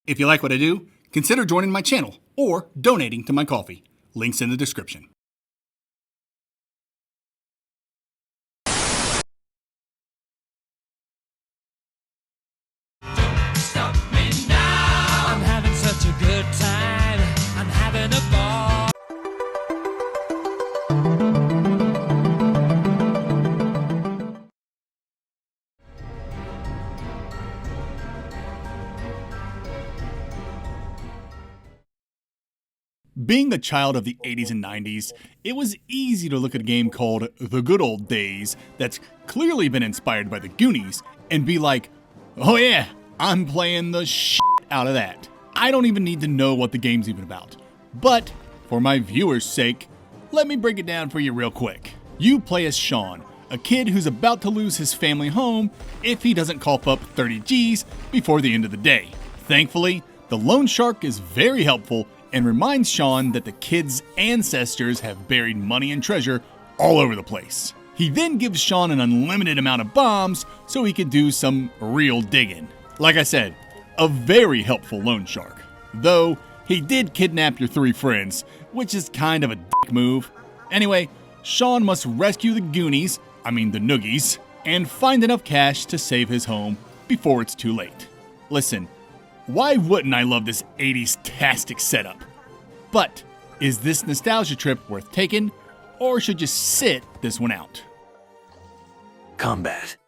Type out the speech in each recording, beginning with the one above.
If you like what I do, consider joining my channel or donating to my coffee. Links in the description. Stop me now. I'm having such a good time. I'm having a ball. Being a child of the 80s and 90s, it was easy to look at a game called The Good Old Days that's clearly been inspired by the Goonies and be like, oh yeah, I'm playing the shit out of that. I don't even need to know what the game's even about. But, for my viewers' sake, let me break it down for you real quick. You play as Sean, a kid who's about to lose his family home if he doesn't cough up 30 G's before the end of the day. Thankfully, the loan shark is very helpful and reminds Sean that the kid's ancestors have buried money and treasure all over the place. He then gives Sean an unlimited amount of bombs so he can do some real digging. Like I said, a very helpful loan shark. Though, he did kidnap your 3 friends, which is kind of a dick move. Anyway, Sean must rescue the Goonies, the Noogies, and find enough cash to save his home before it's too late. Listen, why wouldn't I love this 80s-tastic setup? But, is this nostalgia trip worth taking, or should you sit this one out? Combat.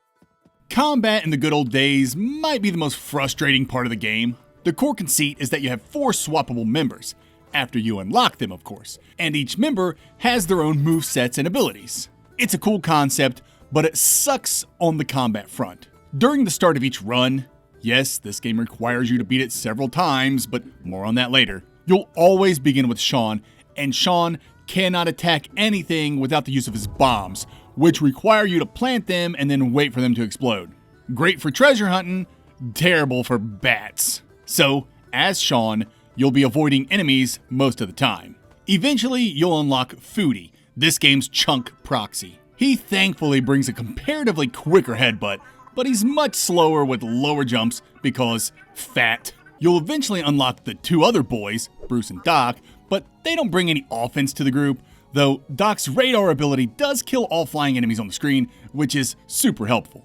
Combat in the good old days might be the most frustrating part of the game. The core conceit is that you have 4 swappable members, after you unlock them of course, and each member has their own movesets and abilities. It's a cool concept, but it sucks on the combat front. During the start of each run, yes, this game requires you to beat it several times, but more on that later. You'll always begin with Sean, and Sean cannot attack anything without the use of his bombs, which require you to plant them and then wait for them to explode. Great for treasure hunting, terrible for bats. So, as Sean, you'll be avoiding enemies most of the time. Eventually, you'll unlock Foodie, this game's chunk proxy. He thankfully brings a comparatively quicker headbutt, but he's much slower with lower jumps because fat. You'll eventually unlock the 2 other boys, Bruce and Doc, but they don't bring any offense to the group, though Doc's radar ability does kill all flying enemies on the screen, which is super helpful.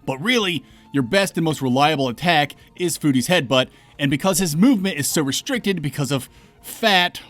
But really, your best and most reliable attack is Foodie's headbutt, and because his movement is so restricted because of fat,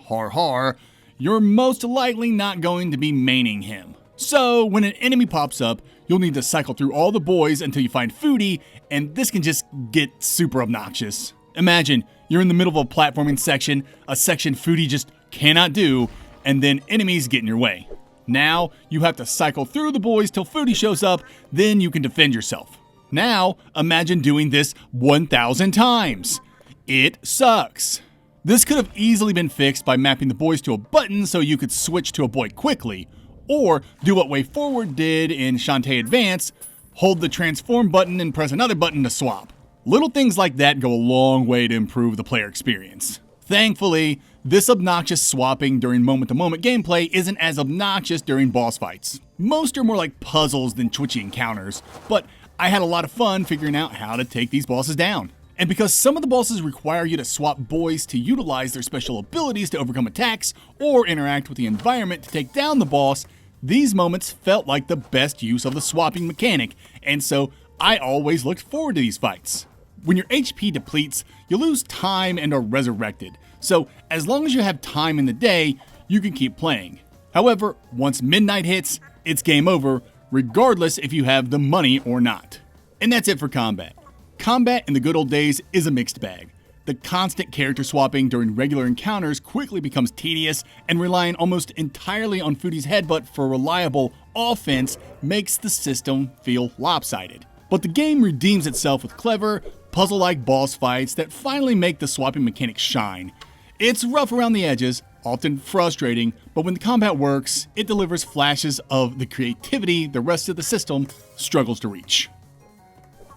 you're most likely not going to be maining him. So, when an enemy pops up, you'll need to cycle through all the boys until you find Foodie, and this can just get super obnoxious. Imagine, you're in the middle of a platforming section, a section Foodie just cannot do, and then enemies get in your way. Now, you have to cycle through the boys till Foodie shows up, then you can defend yourself. Now, imagine doing this 1,000 times. It sucks. This could have easily been fixed by mapping the boys to a button so you could switch to a boy quickly, or do what Way Forward did in Shantae Advance, hold the transform button and press another button to swap. Little things like that go a long way to improve the player experience. Thankfully, this obnoxious swapping during moment-to-moment gameplay isn't as obnoxious during boss fights. Most are more like puzzles than twitchy encounters, but I had a lot of fun figuring out how to take these bosses down. And because some of the bosses require you to swap boys to utilize their special abilities to overcome attacks or interact with the environment to take down the boss, these moments felt like the best use of the swapping mechanic, and so I always looked forward to these fights. When your HP depletes, you lose time and are resurrected, so as long as you have time in the day, you can keep playing. However, once midnight hits, it's game over, regardless if you have the money or not. And that's it for combat. Combat in the good old days is a mixed bag. The constant character swapping during regular encounters quickly becomes tedious, and relying almost entirely on Foodie's headbutt for reliable offense makes the system feel lopsided. But the game redeems itself with clever, puzzle-like boss fights that finally make the swapping mechanic shine. It's rough around the edges, often frustrating, but when the combat works, it delivers flashes of the creativity the rest of the system struggles to reach.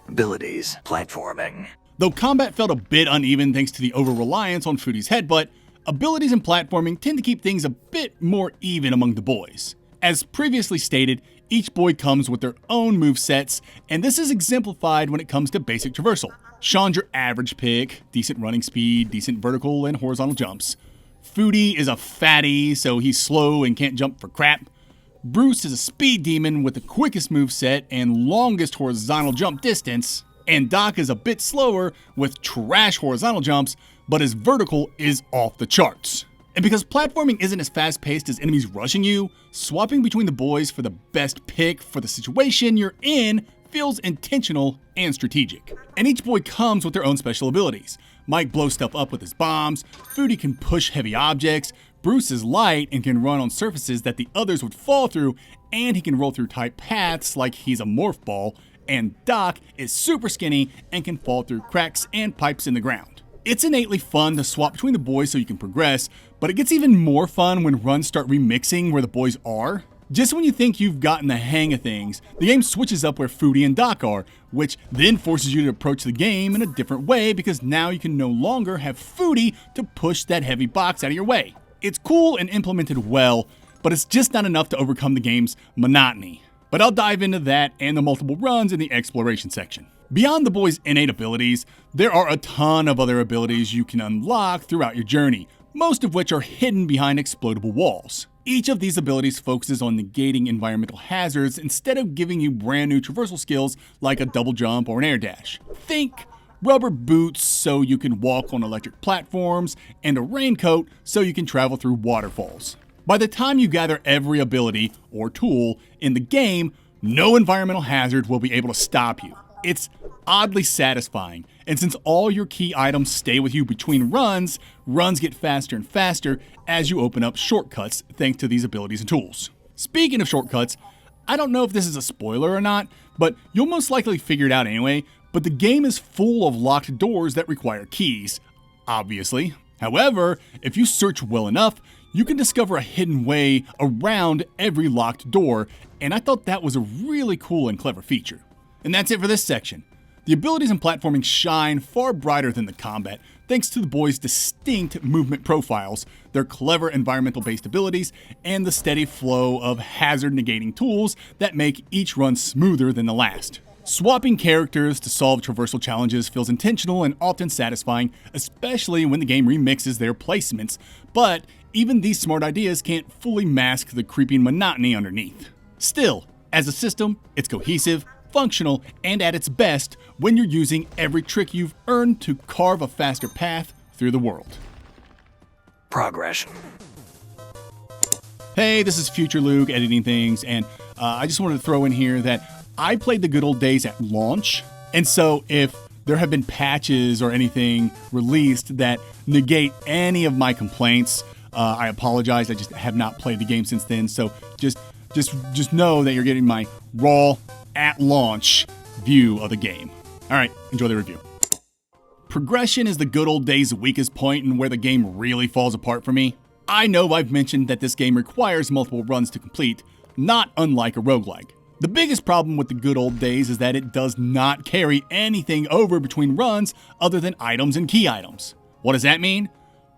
Abilities. Platforming. Though combat felt a bit uneven thanks to the over-reliance on Foodie's headbutt, abilities and platforming tend to keep things a bit more even among the boys. As previously stated, each boy comes with their own movesets, and this is exemplified when it comes to basic traversal. Sean's your average pick, decent running speed, decent vertical and horizontal jumps. Foodie is a fatty, so he's slow and can't jump for crap. Bruce is a speed demon with the quickest moveset and longest horizontal jump distance. And Doc is a bit slower with trash horizontal jumps, but his vertical is off the charts. And because platforming isn't as fast paced as enemies rushing you, swapping between the boys for the best pick for the situation you're in feels intentional and strategic. And each boy comes with their own special abilities. Mike blows stuff up with his bombs, Foodie can push heavy objects, Bruce is light and can run on surfaces that the others would fall through, and he can roll through tight paths like he's a morph ball, and Doc is super skinny and can fall through cracks and pipes in the ground. It's innately fun to swap between the boys so you can progress, but it gets even more fun when runs start remixing where the boys are. Just when you think you've gotten the hang of things, the game switches up where Foodie and Doc are, which then forces you to approach the game in a different way because now you can no longer have Foodie to push that heavy box out of your way. It's cool and implemented well, but it's just not enough to overcome the game's monotony. But I'll dive into that and the multiple runs in the exploration section. Beyond the boys' innate abilities, there are a ton of other abilities you can unlock throughout your journey, most of which are hidden behind explodable walls. Each of these abilities focuses on negating environmental hazards instead of giving you brand new traversal skills like a double jump or an air dash. Think rubber boots so you can walk on electric platforms, and a raincoat so you can travel through waterfalls. By the time you gather every ability or tool in the game, no environmental hazard will be able to stop you. It's oddly satisfying, and since all your key items stay with you between runs, runs get faster and faster as you open up shortcuts thanks to these abilities and tools. Speaking of shortcuts, I don't know if this is a spoiler or not, but you'll most likely figure it out anyway, but the game is full of locked doors that require keys, obviously. However, if you search well enough, you can discover a hidden way around every locked door, and I thought that was a really cool and clever feature. And that's it for this section. The abilities in platforming shine far brighter than the combat, thanks to the boys' distinct movement profiles, their clever environmental-based abilities, and the steady flow of hazard-negating tools that make each run smoother than the last. Swapping characters to solve traversal challenges feels intentional and often satisfying, especially when the game remixes their placements, but even these smart ideas can't fully mask the creeping monotony underneath. Still, as a system, it's cohesive, functional, and at its best when you're using every trick you've earned to carve a faster path through the world. Progression. Hey, this is Future Luke editing things, and I just wanted to throw in here that I played the good old days at launch, and so if there have been patches or anything released that negate any of my complaints, I apologize. I just have not played the game since then, so just know that you're getting my raw at launch view of the game. All right, enjoy the review. Progression is the good old days' weakest point and where the game really falls apart for me. I know I've mentioned that this game requires multiple runs to complete, not unlike a roguelike. The biggest problem with the good old days is that it does not carry anything over between runs other than items and key items. What does that mean?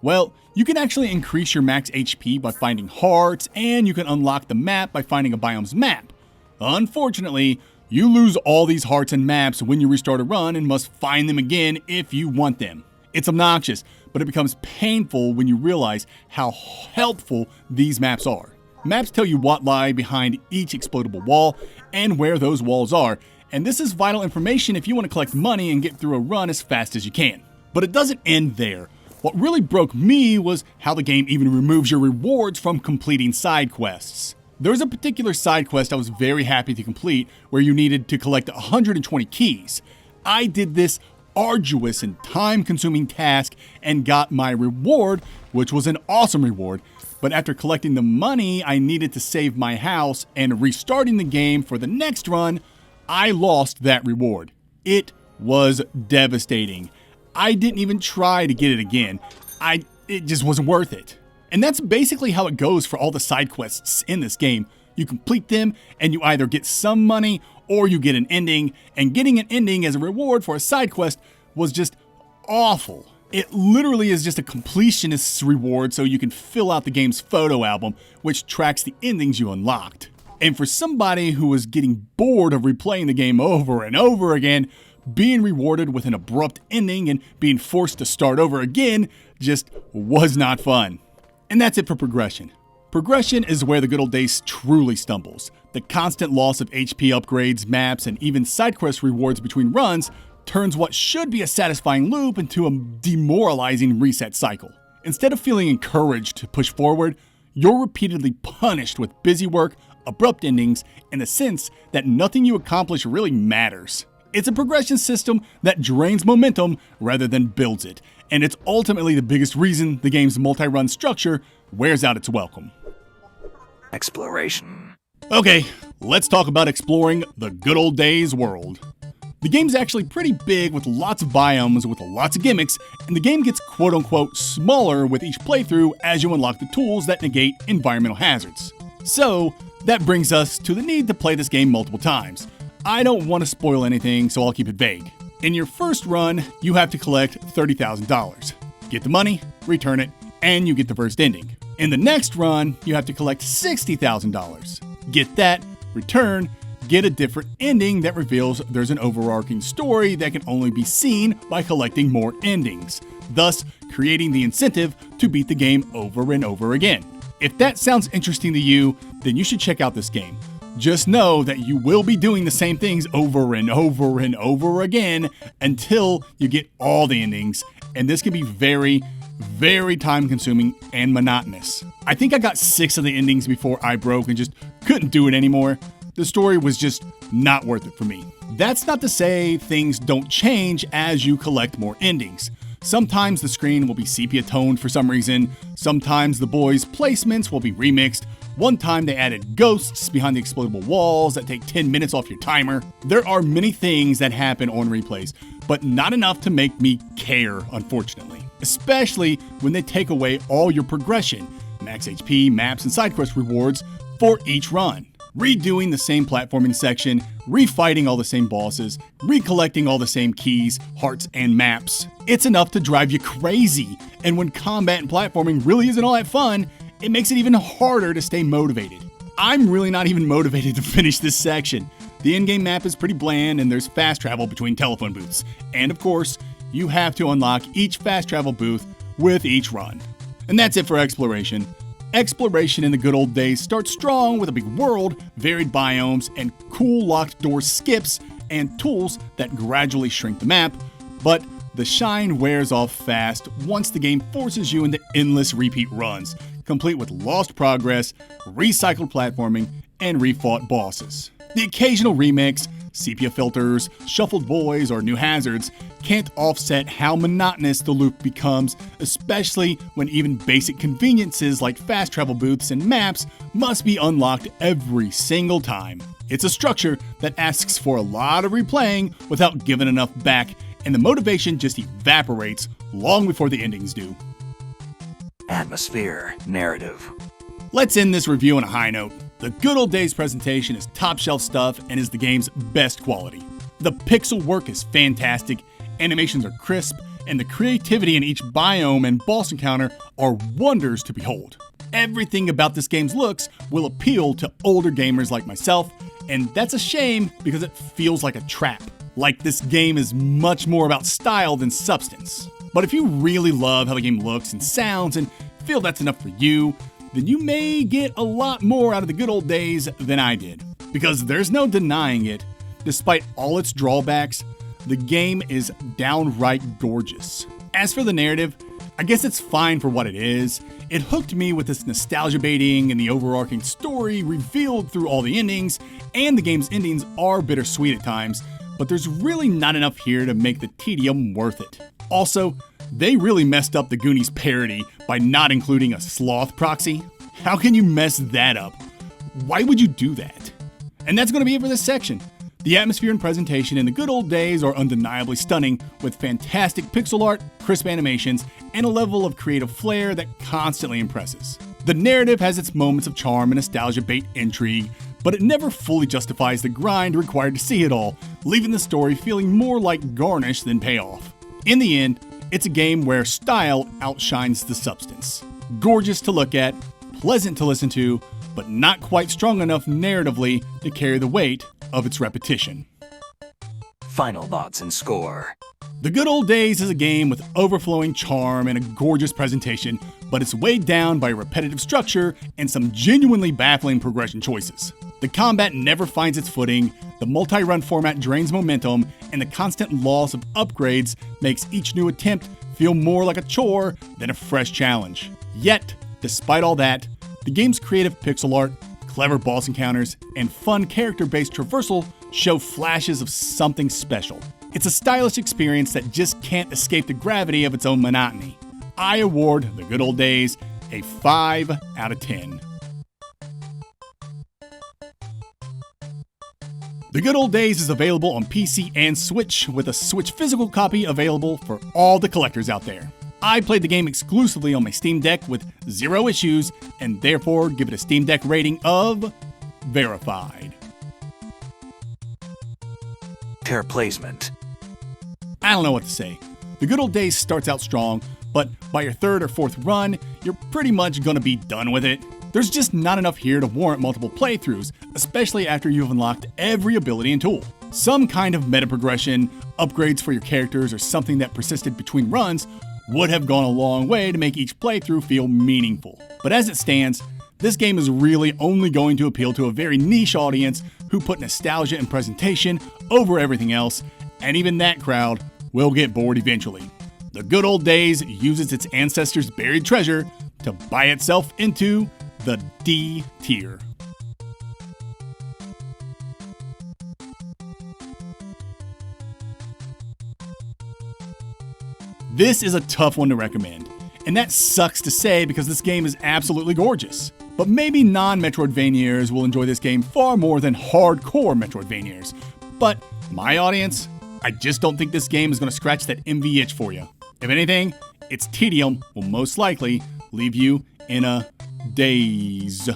Well, you can actually increase your max HP by finding hearts, and you can unlock the map by finding a biome's map. Unfortunately, you lose all these hearts and maps when you restart a run and must find them again if you want them. It's obnoxious, but it becomes painful when you realize how helpful these maps are. Maps tell you what lie behind each explodable wall and where those walls are, and this is vital information if you want to collect money and get through a run as fast as you can. But it doesn't end there. What really broke me was how the game even removes your rewards from completing side quests. There was a particular side quest I was very happy to complete where you needed to collect 120 keys. I did this arduous and time-consuming task and got my reward, which was an awesome reward. But after collecting the money I needed to save my house and restarting the game for the next run, I lost that reward. It was devastating. I didn't even try to get it again. It just wasn't worth it. And that's basically how it goes for all the side quests in this game. You complete them and you either get some money or you get an ending, and getting an ending as a reward for a side quest was just awful. It literally is just a completionist's reward so you can fill out the game's photo album, which tracks the endings you unlocked. And for somebody who was getting bored of replaying the game over and over again, being rewarded with an abrupt ending and being forced to start over again just was not fun. And that's it for progression. Progression is where the good old days truly stumbles. The constant loss of HP upgrades, maps, and even side quest rewards between runs turns what should be a satisfying loop into a demoralizing reset cycle. Instead of feeling encouraged to push forward, you're repeatedly punished with busy work, abrupt endings, and the sense that nothing you accomplish really matters. It's a progression system that drains momentum rather than builds it, and it's ultimately the biggest reason the game's multi-run structure wears out its welcome. Exploration. Okay, let's talk about exploring the good old days world. The game's actually pretty big with lots of biomes with lots of gimmicks, and the game gets quote-unquote smaller with each playthrough as you unlock the tools that negate environmental hazards. So, that brings us to the need to play this game multiple times. I don't want to spoil anything, so I'll keep it vague. In your first run, you have to collect $30,000. Get the money, return it, and you get the first ending. In the next run, you have to collect $60,000. Get that, return, get a different ending that reveals there's an overarching story that can only be seen by collecting more endings, thus creating the incentive to beat the game over and over again. If that sounds interesting to you, then you should check out this game. Just know that you will be doing the same things over and over and over again until you get all the endings, and this can be very, very time consuming and monotonous. I think I got 6 of the endings before I broke and just couldn't do it anymore. The story was just not worth it for me. That's not to say things don't change as you collect more endings. Sometimes the screen will be sepia toned for some reason, sometimes the boys' placements will be remixed, one time they added ghosts behind the exploitable walls that take 10 minutes off your timer. There are many things that happen on replays, but not enough to make me care, unfortunately. Especially when they take away all your progression, max HP, maps, and side quest rewards for each run. Redoing the same platforming section, refighting all the same bosses, recollecting all the same keys, hearts, and maps. It's enough to drive you crazy, and when combat and platforming really isn't all that fun, it makes it even harder to stay motivated. I'm really not even motivated to finish this section. The in-game map is pretty bland and there's fast travel between telephone booths. And of course, you have to unlock each fast travel booth with each run. And that's it for exploration. Exploration in the good old days starts strong with a big world, varied biomes, and cool locked door skips and tools that gradually shrink the map, but the shine wears off fast once the game forces you into endless repeat runs, complete with lost progress, recycled platforming, and refought bosses. The occasional remix, sepia filters, shuffled boys, or new hazards can't offset how monotonous the loop becomes, especially when even basic conveniences like fast travel booths and maps must be unlocked every single time. It's a structure that asks for a lot of replaying without giving enough back, and the motivation just evaporates long before the endings do. Atmosphere. Narrative. Let's end this review on a high note. The Good Old Days presentation is top shelf stuff and is the game's best quality. The pixel work is fantastic, animations are crisp, and the creativity in each biome and boss encounter are wonders to behold. Everything about this game's looks will appeal to older gamers like myself, and that's a shame because it feels like a trap. Like this game is much more about style than substance. But if you really love how the game looks and sounds and feel that's enough for you, then you may get a lot more out of the good old days than I did. Because there's no denying it, despite all its drawbacks, the game is downright gorgeous. As for the narrative, I guess it's fine for what it is. It hooked me with its nostalgia baiting and the overarching story revealed through all the endings, and the game's endings are bittersweet at times, but there's really not enough here to make the tedium worth it. Also, they really messed up the Goonies parody by not including a sloth proxy. How can you mess that up? Why would you do that? And that's going to be it for this section. The atmosphere and presentation in the good old days are undeniably stunning, with fantastic pixel art, crisp animations, and a level of creative flair that constantly impresses. The narrative has its moments of charm and nostalgia bait intrigue, but it never fully justifies the grind required to see it all, leaving the story feeling more like garnish than payoff. In the end, it's a game where style outshines the substance. Gorgeous to look at, pleasant to listen to, but not quite strong enough narratively to carry the weight of its repetition. Final thoughts and score. The Good Old Days is a game with overflowing charm and a gorgeous presentation, but it's weighed down by repetitive structure and some genuinely baffling progression choices. The combat never finds its footing, the multi-run format drains momentum, and the constant loss of upgrades makes each new attempt feel more like a chore than a fresh challenge. Yet, despite all that, the game's creative pixel art, clever boss encounters, and fun character-based traversal show flashes of something special. It's a stylish experience that just can't escape the gravity of its own monotony. I award The Good Old Days a 5 out of 10. The Good Old Days is available on PC and Switch, with a Switch physical copy available for all the collectors out there. I played the game exclusively on my Steam Deck with 0 issues, and therefore give it a Steam Deck rating of verified. Pair placement. I don't know what to say. The Good Old Days starts out strong, but by your 3rd or 4th run, you're pretty much gonna be done with it. There's just not enough here to warrant multiple playthroughs, especially after you've unlocked every ability and tool. Some kind of meta progression, upgrades for your characters, or something that persisted between runs would have gone a long way to make each playthrough feel meaningful. But as it stands, this game is really only going to appeal to a very niche audience who put nostalgia and presentation over everything else, and even that crowd will get bored eventually. The Good Old Days uses its ancestors' buried treasure to buy itself into the D tier. This is a tough one to recommend, and that sucks to say because this game is absolutely gorgeous. But maybe non-Metroidvaniers will enjoy this game far more than hardcore Metroidvaniers. But my audience, I just don't think this game is going to scratch that MV itch for you. If anything, its tedium will most likely leave you in a daze.